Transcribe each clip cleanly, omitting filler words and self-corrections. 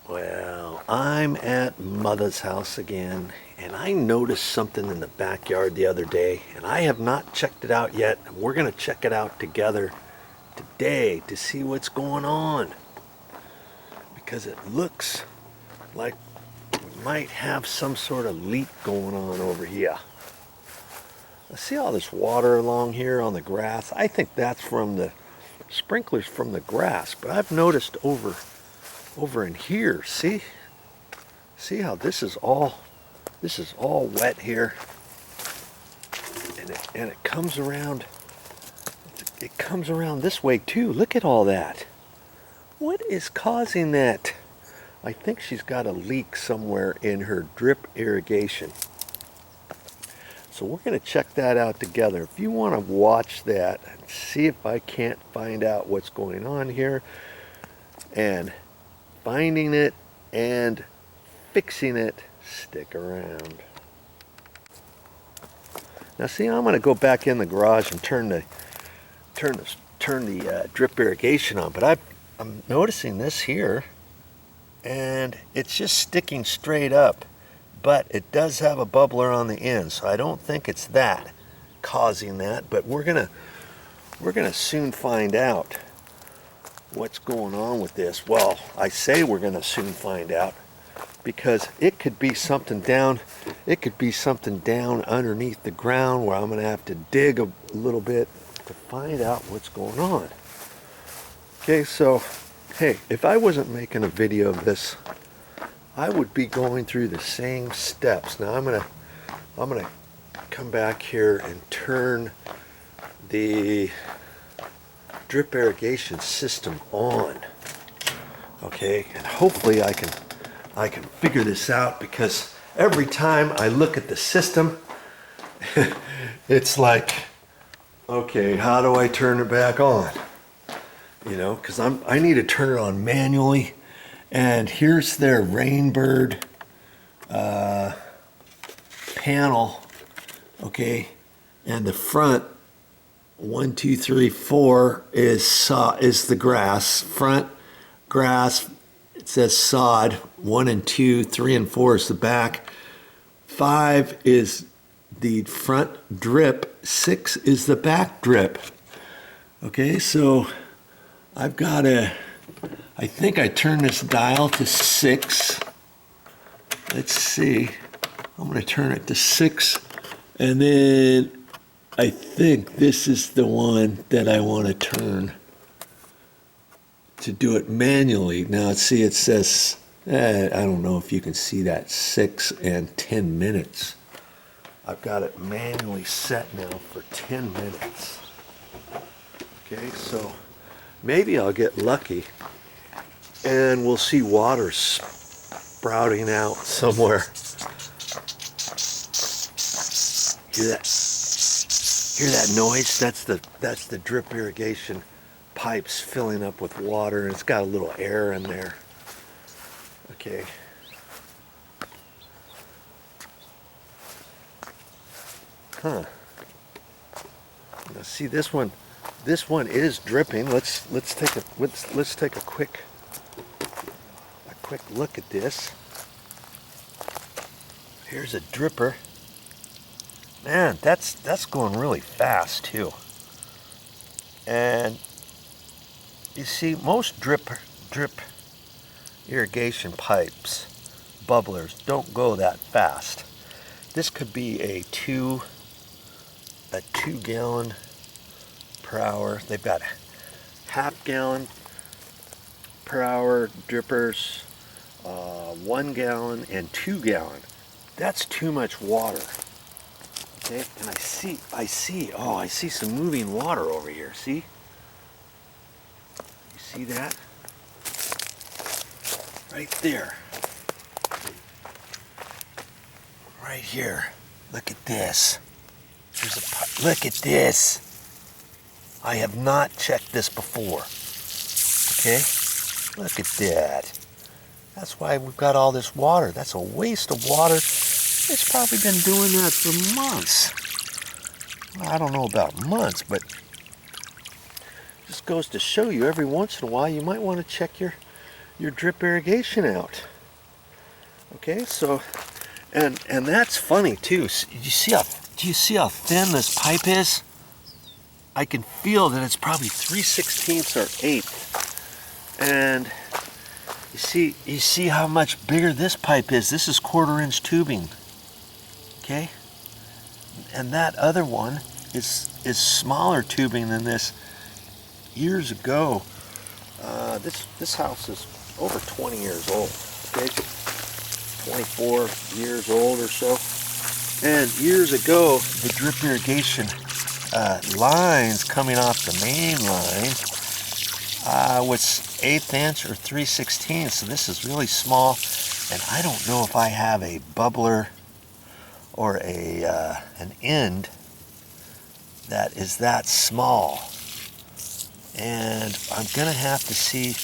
Well, I'm at Motha's house again, and I noticed something in the backyard the other day, and I have not checked it out yet. And we're going to check it out together today to see what's going on, because it looks like we might have some sort of leak going on over here. I see all this water along here on the grass. I think that's from the sprinklers from the grass, but I've noticed over in here, see how this is all wet here, and it comes around this way too. Look at all that. What is causing that? I think she's got a leak somewhere in her drip irrigation. So we're going to check that out together. If you want to watch that and see if I can't find out what's going on here, and finding it and fixing it, stick around. Now see, I'm going to go back in the garage and turn the drip irrigation on, but I'm noticing this here, and it's just sticking straight up, but it does have a bubbler on the end, so I don't think it's that causing that, but we're gonna soon find out what's going on with this. Well, I say we're going to soon find out, because it could be something down underneath the ground where I'm going to have to dig a little bit to find out what's going on. Okay, so hey, if I wasn't making a video of this, I would be going through the same steps. Now I'm going to come back here and turn the drip irrigation system on, okay, and hopefully I can figure this out, because every time I look at the system it's like, okay, how do I turn it back on? You know, because I need to turn it on manually. And here's their Rainbird panel, okay, and the front 1, 2, 3, 4 is the grass. Front grass, it says sod. 1 and 2, 3 and 4 is the back. 5 is the front drip. 6 is the back drip. Okay, so I think I turned this dial to 6. Let's see. I'm going to turn it to 6, and then I think this is the one that I want to turn to do it manually. Now see, it says, I don't know if you can see that, 6 and 10 minutes. I've got it manually set now for 10 minutes. Okay, so maybe I'll get lucky and we'll see water sprouting out somewhere. Hear that noise? That's the drip irrigation pipes filling up with water, and it's got a little air in there. Okay. Huh. Now see, this one is dripping. Let's take a quick look at this. Here's a dripper. Man, that's going really fast too. And you see, most drip irrigation pipes, bubblers, don't go that fast. This could be a 2 gallon per hour. They've got half gallon per hour drippers, 1 gallon and 2 gallon. That's too much water. Okay, and I see some moving water over here. See? You see that? Right there. Right here. Look at this. Look at this. I have not checked this before. Okay? Look at that. That's why we've got all this water. That's a waste of water. It's probably been doing that for months. Well, I don't know about months, but just goes to show you, every once in a while you might want to check your your drip irrigation out. Okay, so and that's funny too. Do you see how thin this pipe is? I can feel that it's probably 3/16 or 1/8. And you see how much bigger this pipe is. This is 1/4-inch tubing. Okay? And that other one is smaller tubing than this. Years ago, this house is over 20 years old. Okay? 24 years old or so. And years ago, the drip irrigation lines coming off the main line was 1/8 inch or 3/16. So this is really small, and I don't know if I have a bubbler or an end that is that small. And I'm gonna have to see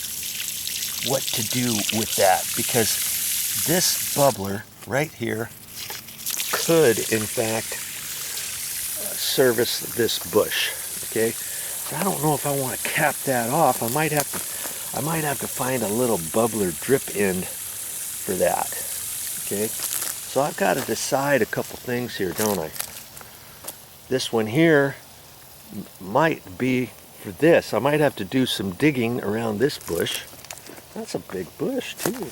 what to do with that, because this bubbler right here could in fact service this bush. Okay, so I don't know if I want to cap that off. I might have to find a little bubbler drip end for that. Okay, so I've got to decide a couple things here, don't I? This one here might be for this. I might have to do some digging around this bush. That's a big bush too.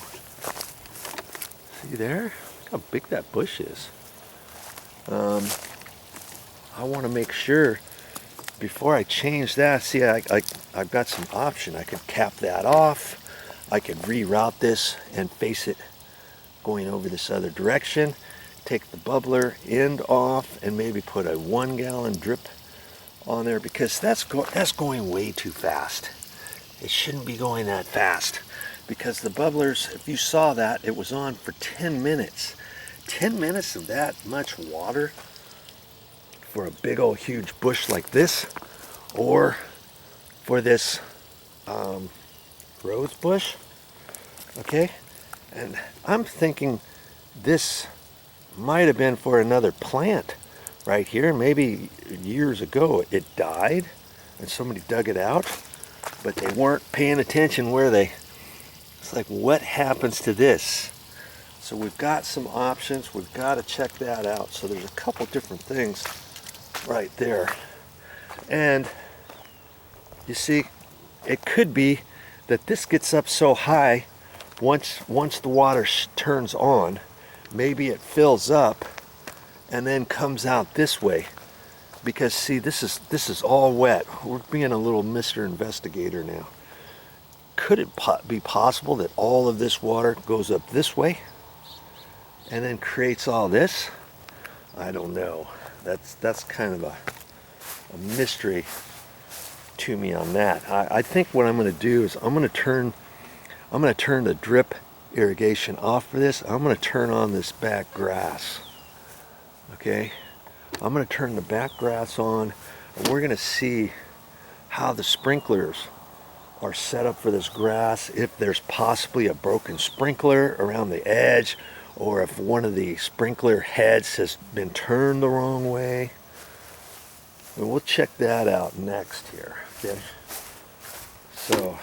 See there? Look how big that bush is. I want to make sure before I change that. See, I've got some option. I could cap that off. I could reroute this and face it going over this other direction. Take the bubbler end off and maybe put a 1-gallon drip on there, because that's going way too fast. It shouldn't be going that fast, because the bubblers, if you saw that, it was on for 10 minutes. 10 minutes of that much water for a big old huge bush like this, or for this rose bush. Okay, and I'm thinking this might have been for another plant right here. Maybe years ago it died and somebody dug it out, but they weren't paying attention, were they? It's like, what happens to this? So we've got some options. We've got to check that out. So there's a couple different things right there. And you see, it could be that this gets up so high, once the water turns on, maybe it fills up and then comes out this way. Because see, this is all wet. We're being a little Mr. Investigator now. Could it be possible that all of this water goes up this way and then creates all this? I don't know. That's kind of a mystery to me on that. I think what I'm going to do is I'm going to turn the drip irrigation off for this. I'm going to turn on this back grass. Okay, I'm going to turn the back grass on, and we're going to see how the sprinklers are set up for this grass, if there's possibly a broken sprinkler around the edge, or if one of the sprinkler heads has been turned the wrong way. And we'll check that out next here. Okay, so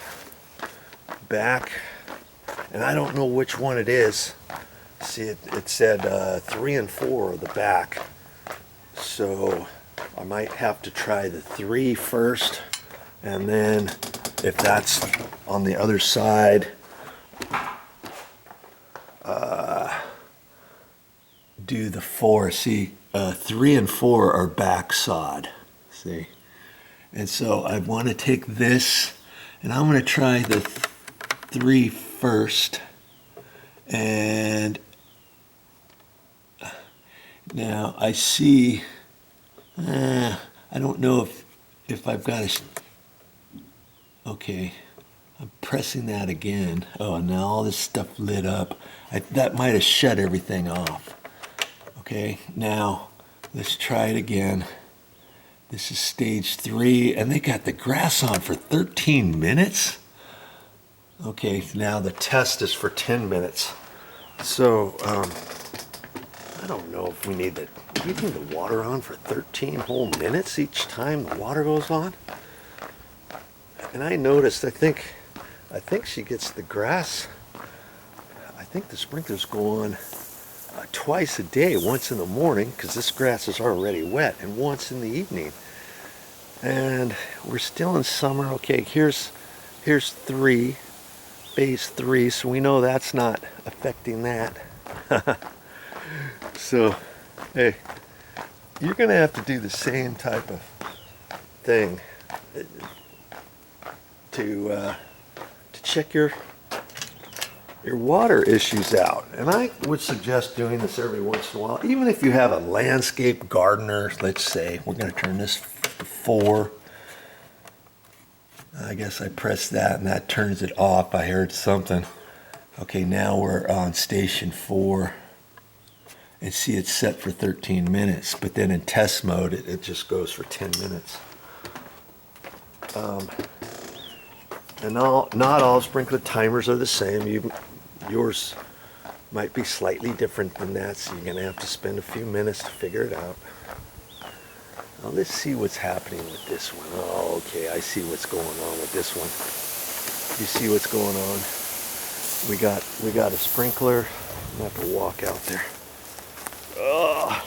back, and I don't know which one it is. See, it said 3 and 4 are the back, so I might have to try the 3 first, and then if that's on the other side, do the 4. See, 3 and 4 are back sod. See, and so I want to take this, and I'm going to try the 3 first, and now I see. I don't know if I've got a. Okay, I'm pressing that again. Oh, and now all this stuff lit up. That might have shut everything off. Okay, now let's try it again. This is stage 3, and they got the grass on for 13 minutes. Okay, now the test is for 10 minutes. So, I don't know if we need the water on for 13 whole minutes each time the water goes on. And I noticed, I think I think she gets the grass. I think the sprinklers go on twice a day, once in the morning, because this grass is already wet, and once in the evening. And we're still in summer. Okay, here's 3, phase 3, so we know that's not affecting that. So, hey, you're gonna have to do the same type of thing to check your water issues out. And I would suggest doing this every once in a while, even if you have a landscape gardener. Let's say we're going to turn this to 4. I guess I pressed that and that turns it off. I heard something. Okay, now we're on station 4, and see it's set for 13 minutes, but then in test mode it just goes for 10 minutes. And not all sprinkler timers are the same. Yours might be slightly different than that, so you're going to have to spend a few minutes to figure it out. Now let's see what's happening with this one. Oh, okay, I see what's going on with this one. You see what's going on? We got a sprinkler. I'm going to have to walk out there. Oh.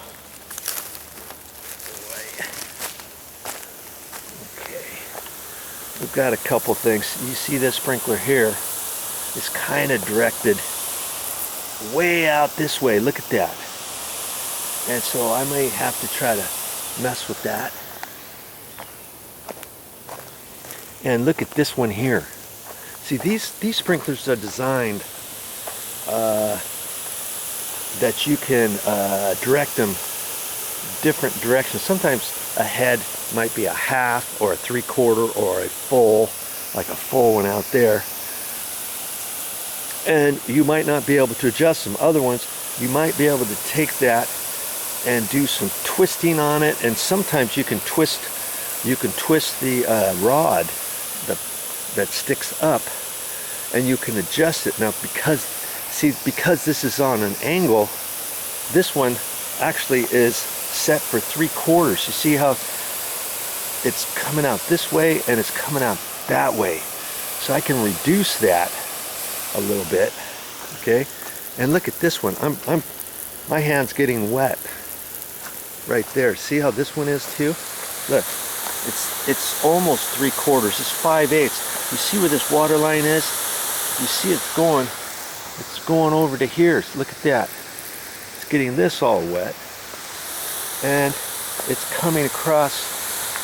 We've got a couple things. You see this sprinkler here is kind of directed way out this way. Look at that. And so I may have to try to mess with that. And look at this one here. See, these sprinklers are designed that you can direct them different directions. Sometimes a head might be a half or a 3/4 or a full, like a full one out there. And you might not be able to adjust them. Other ones, you might be able to take that and do some twisting on it. And sometimes you can twist the rod that sticks up, and you can adjust it. Now because this is on an angle, this one actually is set for 3/4. You see how it's coming out this way and it's coming out that way. So I can reduce that a little bit, okay? And look at this one. My hand's getting wet right there. See how this one is too? Look, it's almost 3/4. It's 5/8. You see where this water line is? You see it's going over to here. So look at that. It's getting this all wet, and it's coming across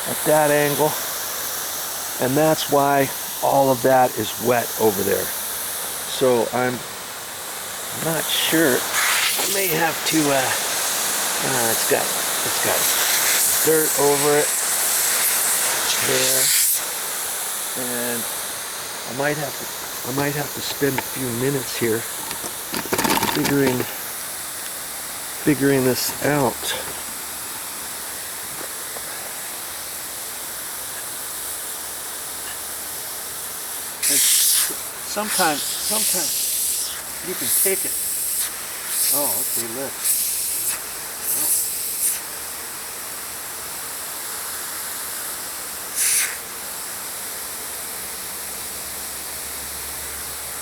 at that angle, and that's why all of that is wet over there. So I'm not sure. I may have to it's got dirt over it there, and I might have to spend a few minutes here figuring this out. Sometimes you can take it. Oh, okay, look.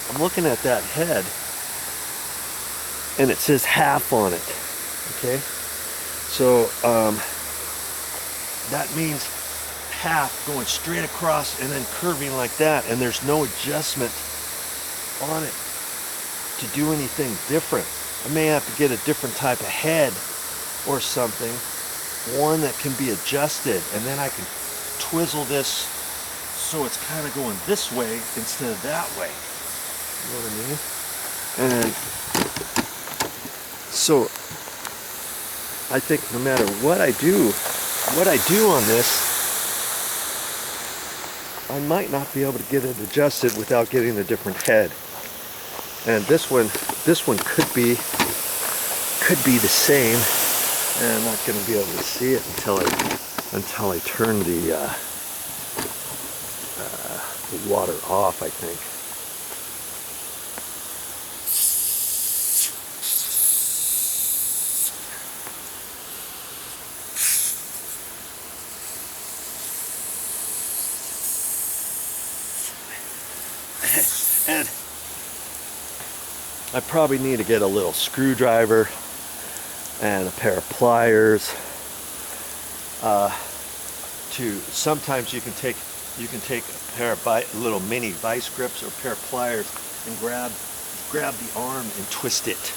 I'm looking at that head, and it says half on it. Okay, so that means half going straight across and then curving like that, and there's no adjustment on it to do anything different. I may have to get a different type of head or something, one that can be adjusted, and then I can twizzle this so it's kind of going this way instead of that way. You know what I mean? And so I think no matter what I do on this, I might not be able to get it adjusted without getting a different head. And this one could be the same, and I'm not going to be able to see it until I turn the water off, I think. I probably need to get a little screwdriver and a pair of pliers. Sometimes you can take a pair of little mini vice grips or a pair of pliers and grab the arm and twist it,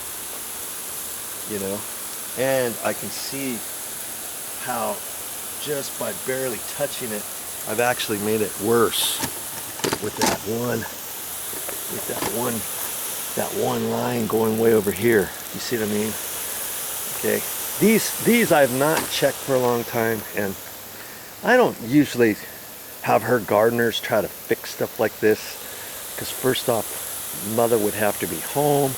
you know. And I can see how just by barely touching it, I've actually made it worse with that one line going way over here. You see what I mean? Okay. These I've not checked for a long time, and I don't usually have her gardeners try to fix stuff like this, because first off, Mother would have to be home.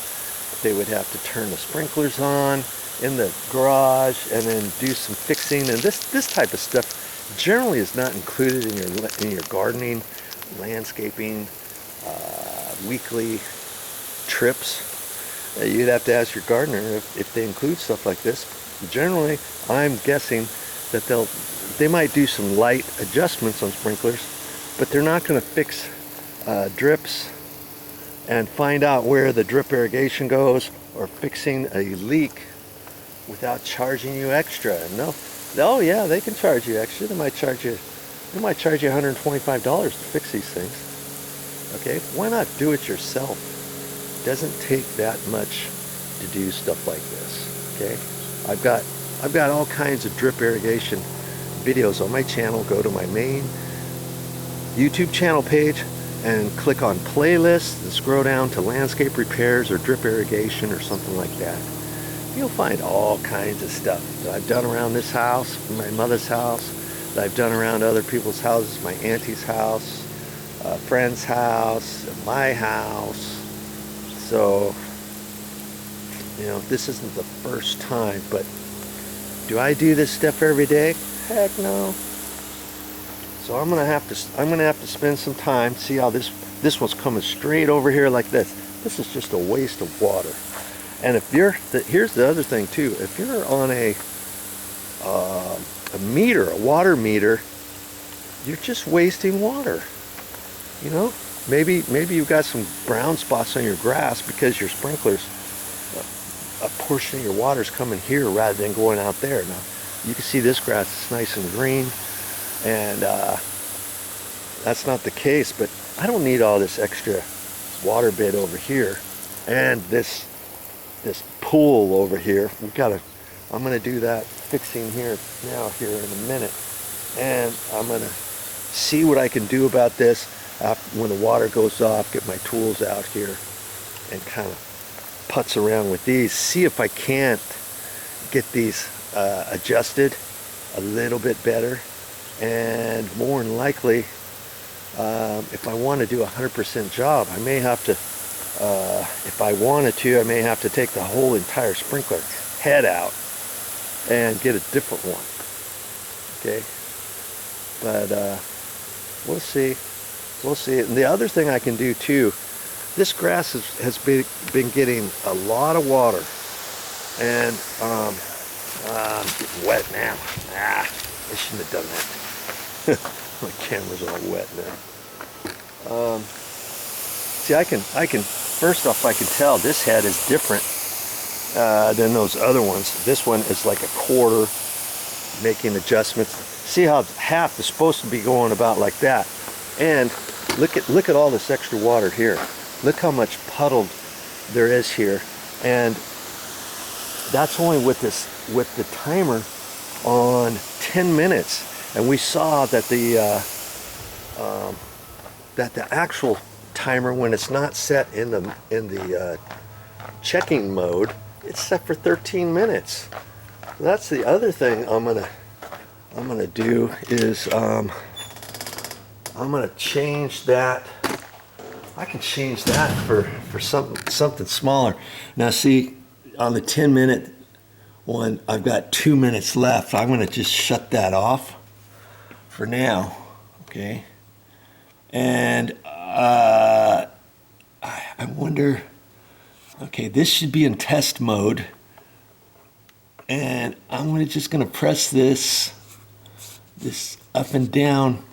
They would have to turn the sprinklers on in the garage and then do some fixing, and this type of stuff generally is not included in your gardening, landscaping, weekly trips. You'd have to ask your gardener if they include stuff like this. Generally, I'm guessing that they might do some light adjustments on sprinklers, but they're not going to fix drips and find out where the drip irrigation goes, or fixing a leak without charging you extra. No, oh yeah, they can charge you extra. They might charge you $125 to fix these things. Okay, why not do it yourself? It doesn't take that much to do stuff like this. Okay, I've got all kinds of drip irrigation videos on my channel. Go to my main YouTube channel page and click on playlists and scroll down to landscape repairs or drip irrigation or something like that. You'll find all kinds of stuff that I've done around this house, my mother's house, that I've done around other people's houses, my auntie's house, a friend's house, my house. So, you know, this isn't the first time, but do I do this stuff every day? Heck no. So I'm gonna have to spend some time. See how this one's coming straight over here like this. This is just a waste of water. And if here's the other thing too. If you're on a meter, a water meter, you're just wasting water. You know, maybe you've got some brown spots on your grass because your sprinklers, a portion of your water's coming here rather than going out there. Now you can see this grass is nice and green, and that's not the case, but I don't need all this extra water bed over here and this pool over here. I'm gonna do that fixing here in a minute, and I'm gonna see what I can do about this when the water goes off. Get my tools out here and kind of putz around with these, see if I can't get these adjusted a little bit better. And more than likely, if I want to do a 100% job, I may have to, if I wanted to, I may have to take the whole entire sprinkler head out and get a different one. Okay, but we'll see. We'll see. And the other thing I can do too, this grass has been getting a lot of water, and I'm getting wet now. I shouldn't have done that. My camera's all wet now. See, I can first off, I can tell this head is different than those other ones. This one is like a quarter, making adjustments. See how half is supposed to be going about like that. And look at all this extra water here. Look how much puddled there is here. And that's only with the timer on 10 minutes. And we saw that the actual timer, when it's not set in the checking mode, it's set for 13 minutes. So that's the other thing I'm gonna do is I'm gonna change that. I can change that for something smaller. Now see, on the 10-minute one, I've got 2 minutes left. I'm gonna just shut that off for now, okay? And I wonder, okay, this should be in test mode, and I'm just gonna press this up and down.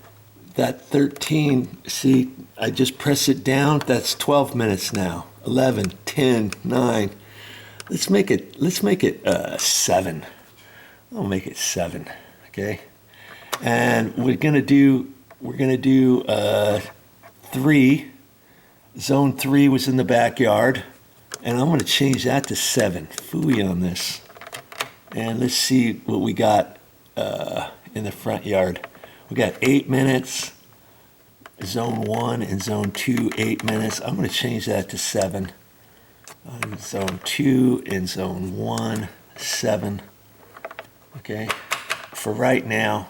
That 13, see, I just press it down. That's 12 minutes now. 11, 10, 9. Let's make it 7. I'll make it 7, okay? And we're gonna do 3. Zone 3 was in the backyard, and I'm gonna change that to 7. Phooey on this. And let's see what we got in the front yard. We got 8 minutes. Zone 1 and Zone 2, 8 minutes. I'm gonna change that to 7. Zone 2 and Zone 1, 7. Okay, for right now,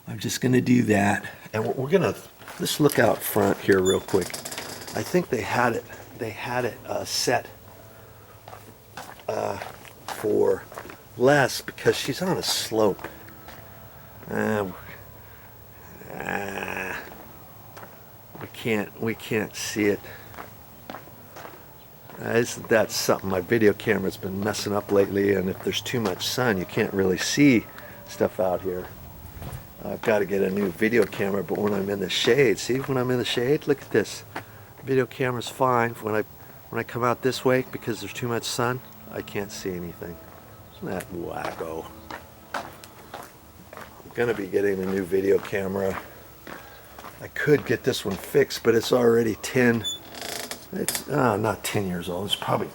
I'm just gonna do that. And we're gonna, let's look out front here real quick. I think they had it set for less because she's on a slope. We can't see it. That's something my video camera's been messing up lately, and if there's too much sun, you can't really see stuff out here. I've got to get a new video camera, but when I'm in the shade, see, when I'm in the shade, look at this. Video camera's fine. When I come out this way, because there's too much sun, I can't see anything. Isn't that wacko? I'm gonna be getting a new video camera. I could get this one fixed, but it's already 10. It's not 10 years old. It's probably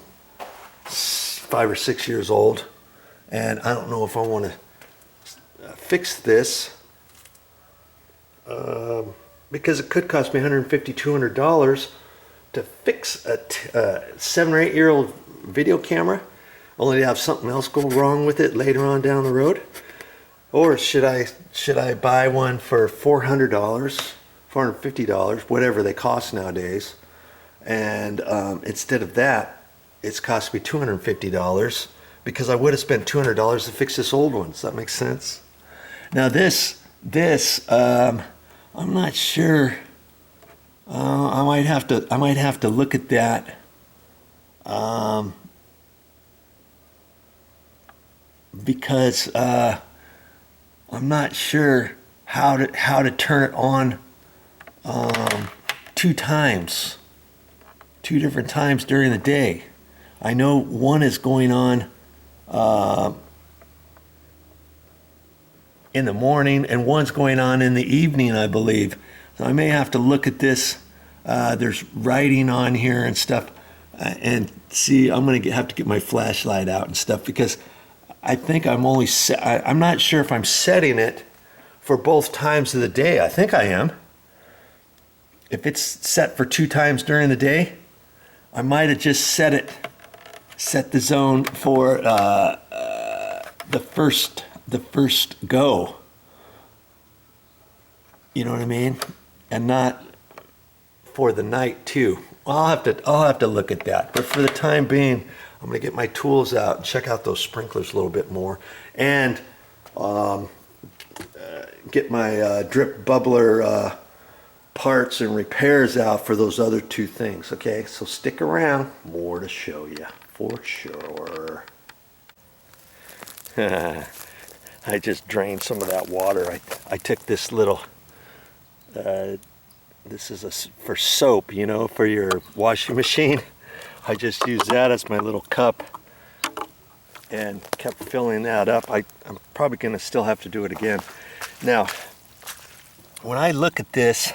5 or 6 years old, and I don't know if I want to fix this because it could cost me $150, $200 to fix a 7 or 8 year old video camera, only to have something else go wrong with it later on down the road. Or should I buy one for $400, $450, whatever they cost nowadays, and instead of that, it's cost me $250 because I would have spent $200 to fix this old one. Does that make sense? Now this I'm not sure. I might have to look at that. Because I'm not sure how to turn it on 2 times, 2 different times during the day. I know one is going on in the morning and one's going on in the evening, I believe. So I may have to look at this. There's writing on here and stuff, and see. I'm gonna have to get my flashlight out and stuff because I think I'm not sure if I'm setting it for both times of the day. I think I am. If it's set for 2 times during the day, I might have just set the zone for the first go. You know what I mean? And not for the night too. I'll have to look at that. But for the time being, I'm gonna get my tools out and check out those sprinklers a little bit more, and get my drip bubbler parts and repairs out for those other 2 things. Okay, so stick around, more to show you for sure. I just drained some of that water. I took this little this is for soap, you know, for your washing machine. I just used that as my little cup and kept filling that up. I'm probably going to still have to do it again. Now, when I look at this,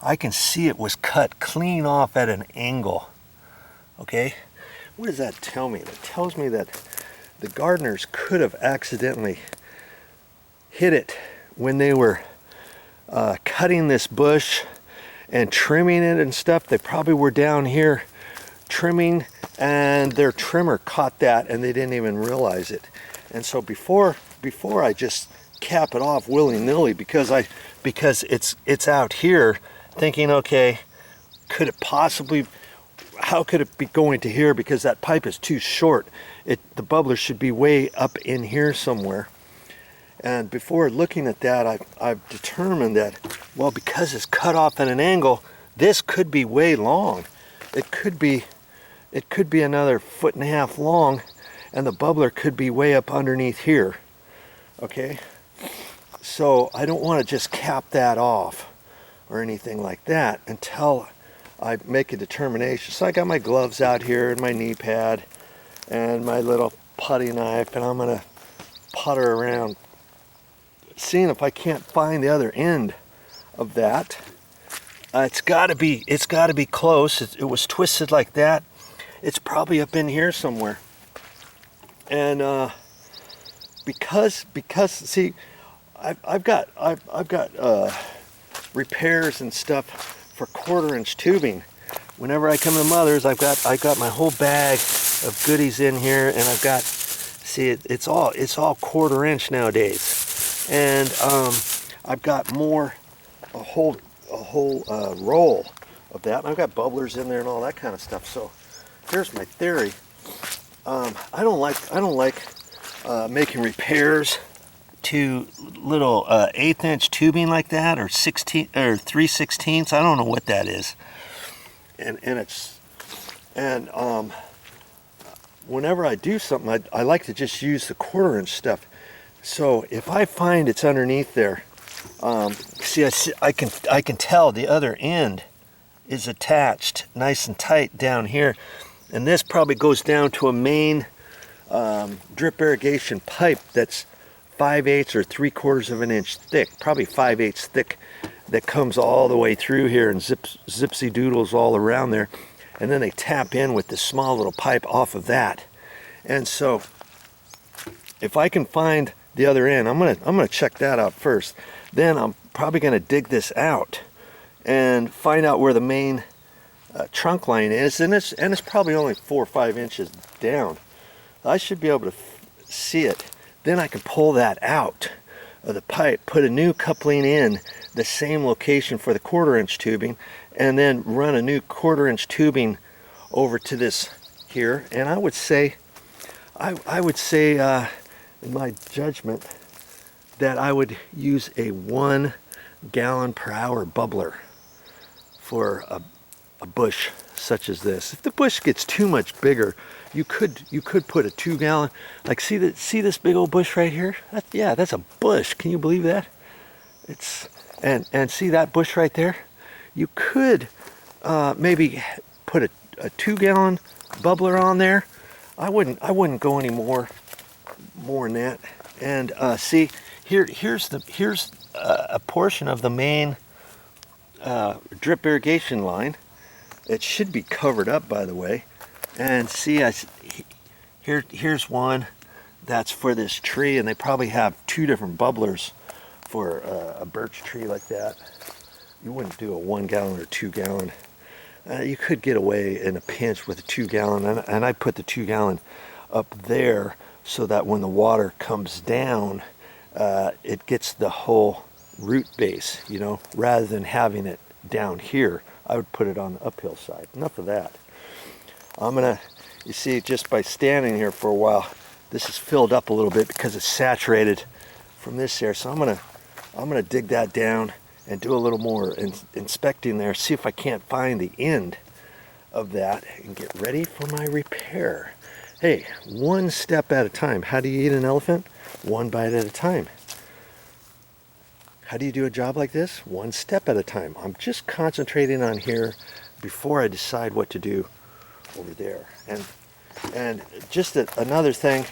I can see it was cut clean off at an angle. Okay? What does that tell me? It tells me that the gardeners could have accidentally hit it when they were cutting this bush and trimming it and stuff. They probably were down here trimming, and their trimmer caught that and they didn't even realize it. And so before I just cap it off willy-nilly because it's out here, thinking, okay, could it possibly, how could it be going to here, because that pipe is too short. The bubbler should be way up in here somewhere. And before looking at that, I've determined that, well, because it's cut off at an angle, this could be way long. It could be another 1.5 feet long, and the bubbler could be way up underneath here. Okay? So I don't want to just cap that off or anything like that until I make a determination. So I got my gloves out here and my knee pad and my little putty knife, and I'm gonna putter around, seeing if I can't find the other end of that. It's got to be close. It was twisted like that. It's probably up in here somewhere. And because see, I've got repairs and stuff for 1/4-inch tubing. Whenever I come to Mother's, I got my whole bag of goodies in here, and I've got, see, it's all 1/4-inch nowadays, and I've got a whole roll of that, and I've got bubblers in there and all that kind of stuff. So here's my theory. I don't like making repairs to little 1/8-inch tubing like that, or 3/16. I don't know what that is. And whenever I do something, I like to just use the 1/4-inch stuff. So if I find it's underneath there, see, I can tell the other end is attached nice and tight down here, and this probably goes down to a main drip irrigation pipe that's 5/8 or 3/4 of an inch thick, probably 5/8 thick, that comes all the way through here and zipsy doodles all around there, and then they tap in with this small little pipe off of that. And so if I can find the other end, I'm gonna check that out first. Then I'm probably gonna dig this out and find out where the main trunk line is, and it's probably only 4 or 5 inches down. I should be able to see it. Then I can pull that out of the pipe, put a new coupling in the same location for the 1/4-inch tubing, and then run a new 1/4-inch tubing over to this here. And I would say in my judgment, that I would use a 1 gallon per hour bubbler for a bush such as this. If the bush gets too much bigger, you could put a 2 gallon, like see this big old bush right here? That's a bush. Can you believe that? And see that bush right there? You could maybe put a 2 gallon bubbler on there. I wouldn't go any more than that. And see, here's a portion of the main drip irrigation line. It should be covered up, by the way. And see, here's one that's for this tree, and they probably have 2 different bubblers for a birch tree like that. You wouldn't do a 1 gallon or 2 gallon. You could get away in a pinch with a 2 gallon, and I put the 2 gallon up there so that when the water comes down, it gets the whole root base, you know, rather than having it down here. I would put it on the uphill side. Enough of that. You see, just by standing here for a while, this is filled up a little bit because it's saturated from this here. So I'm gonna dig that down and do a little more inspecting there, see if I can't find the end of that, and get ready for my repair. Hey, 1 step at a time. How do you eat an elephant? 1 bite at a time. How do you do a job like this? 1 step at a time. I'm just concentrating on here before I decide what to do over there. And just another thing,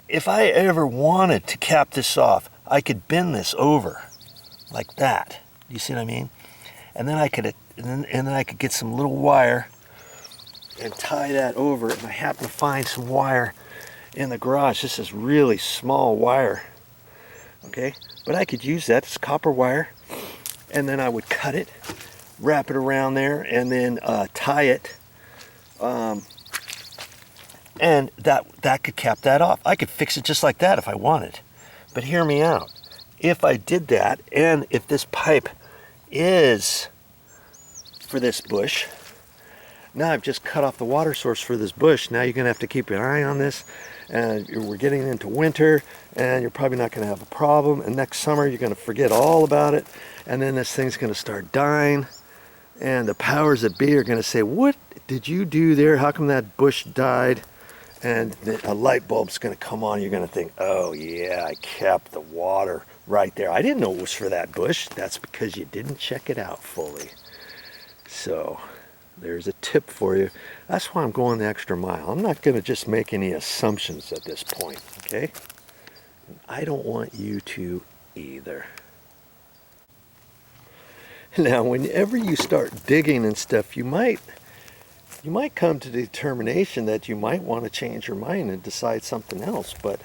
if I ever wanted to cap this off, I could bend this over like that. You see what I mean? And then I could get some little wire and tie that over. And I happen to find some wire in the garage. This is really small wire. Okay, but I could use that. It's copper wire, and then I would cut it, wrap it around there, and then tie it, and that could cap that off. I could fix it just like that if I wanted. But hear me out. If I did that, and if this pipe is for this bush, now I've just cut off the water source for this bush. Now you're gonna have to keep an eye on this, and we're getting into winter, and you're probably not gonna have a problem, and next summer you're gonna forget all about it, and then this thing's gonna start dying, and the powers that be are gonna say, what did you do there? How come that bush died? And a light bulb's gonna come on. You're gonna think, oh yeah, I capped the water right there. I didn't know it was for that bush. That's because you didn't check it out fully. So there's a tip for you. That's why I'm going the extra mile. I'm not going to just make any assumptions at this point, okay? And I don't want you to either. Now, whenever you start digging and stuff, you might come to the determination that you might want to change your mind and decide something else. But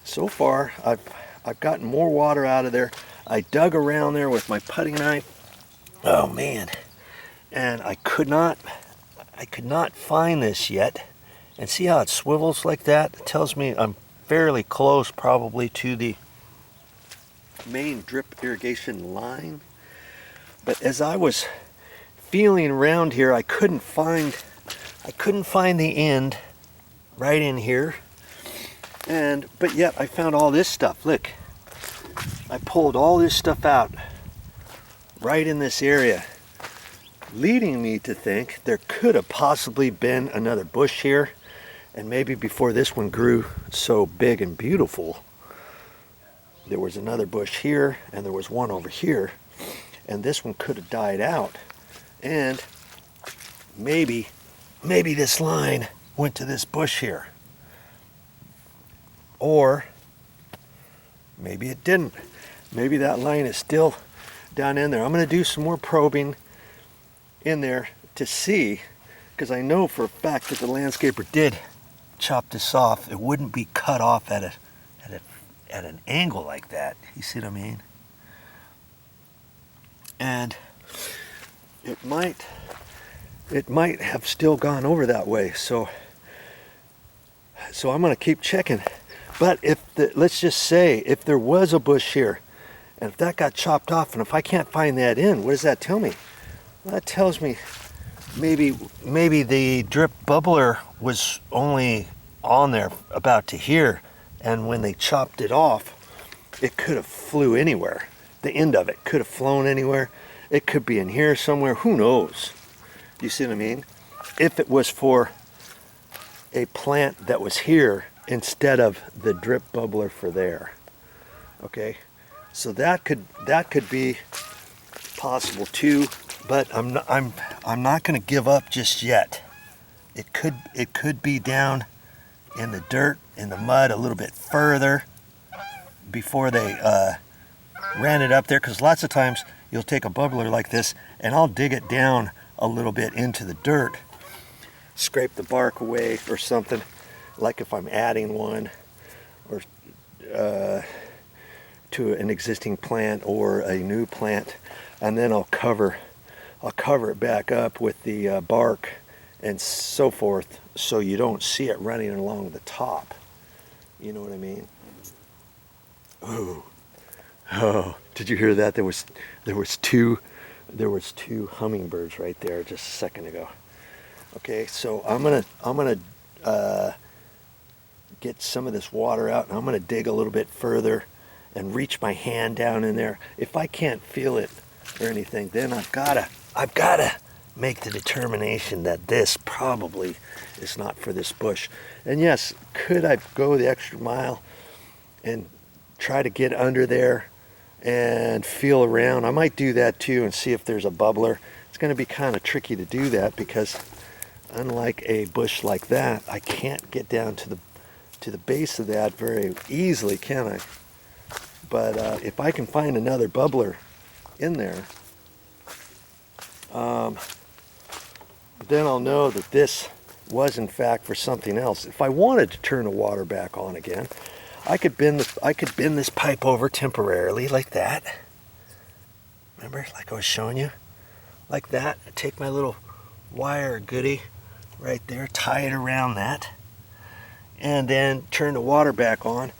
so far, I've gotten more water out of there. I dug around there with my putting knife. Oh man, and I could not find this yet. And see how it swivels like that? It tells me I'm fairly close, probably, to the main drip irrigation line. But as I was feeling around here, I couldn't find the end right in here. But yet I found all this stuff. Look, I pulled all this stuff out right in this area, leading me to think there could have possibly been another bush here, and maybe before this one grew so big and beautiful, there was another bush here and there was one over here, and this one could have died out, and maybe this line went to this bush here, or maybe it didn't. Maybe that line is still down in there. I'm going to do some more probing in there to see, because I know for a fact that the landscaper did chop this off. It wouldn't be cut off at an angle like that. You see what I mean? And it might have still gone over that way. So I'm going to keep checking. But let's just say if there was a bush here, and if that got chopped off, and if I can't find that end, what does that tell me? Well, that tells me maybe the drip bubbler was only on there about to here, and when they chopped it off, it could have flew anywhere. The end of it could have flown anywhere. It could be in here somewhere. Who knows? Do you see what I mean? If it was for a plant that was here instead of the drip bubbler for there. Okay, so that could be possible too. But I'm not going to give up just yet. It could be down in the dirt, in the mud, a little bit further before they ran it up there. Because lots of times you'll take a bubbler like this, and I'll dig it down a little bit into the dirt, scrape the bark away or something, like if I'm adding one or to an existing plant or a new plant, and then I'll cover it back up with the bark and so forth, so you don't see it running along the top. You know what I mean? Oh, did you hear that? There was two hummingbirds right there just a second ago. Okay, so I'm gonna get some of this water out, and I'm gonna dig a little bit further and reach my hand down in there. If I can't feel it or anything, then I've gotta make the determination that this probably is not for this bush. And yes, could I go the extra mile and try to get under there and feel around? I might do that too and see if there's a bubbler. It's going to be kind of tricky to do that, because unlike a bush like that, I can't get down to the base of that very easily, can I? But if I can find another bubbler in there, then I'll know that this was in fact for something else. If I wanted to turn the water back on again, I could bend this pipe over temporarily like that. Remember, like I was showing you, like that. I take my little wire goodie right there, tie it around that, and then turn the water back on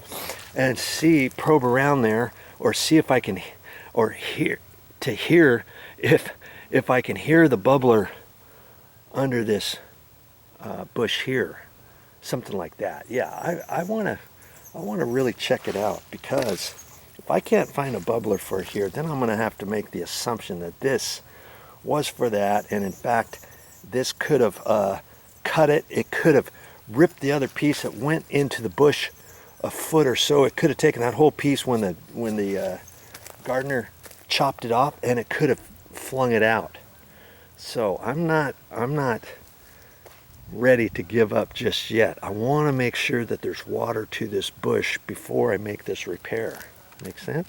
and probe around there, or see if I can, or hear if I can hear the bubbler under this bush here, something like that. Yeah, I want to really check it out, because if I can't find a bubbler for here, then I'm going to have to make the assumption that this was for that, and in fact this could have cut it. It could have ripped the other piece that went into the bush a foot or so. It could have taken that whole piece when the gardener chopped it off, and it could have flung it out. So I'm not ready to give up just yet. I want to make sure that there's water to this bush before I make this repair. Make sense?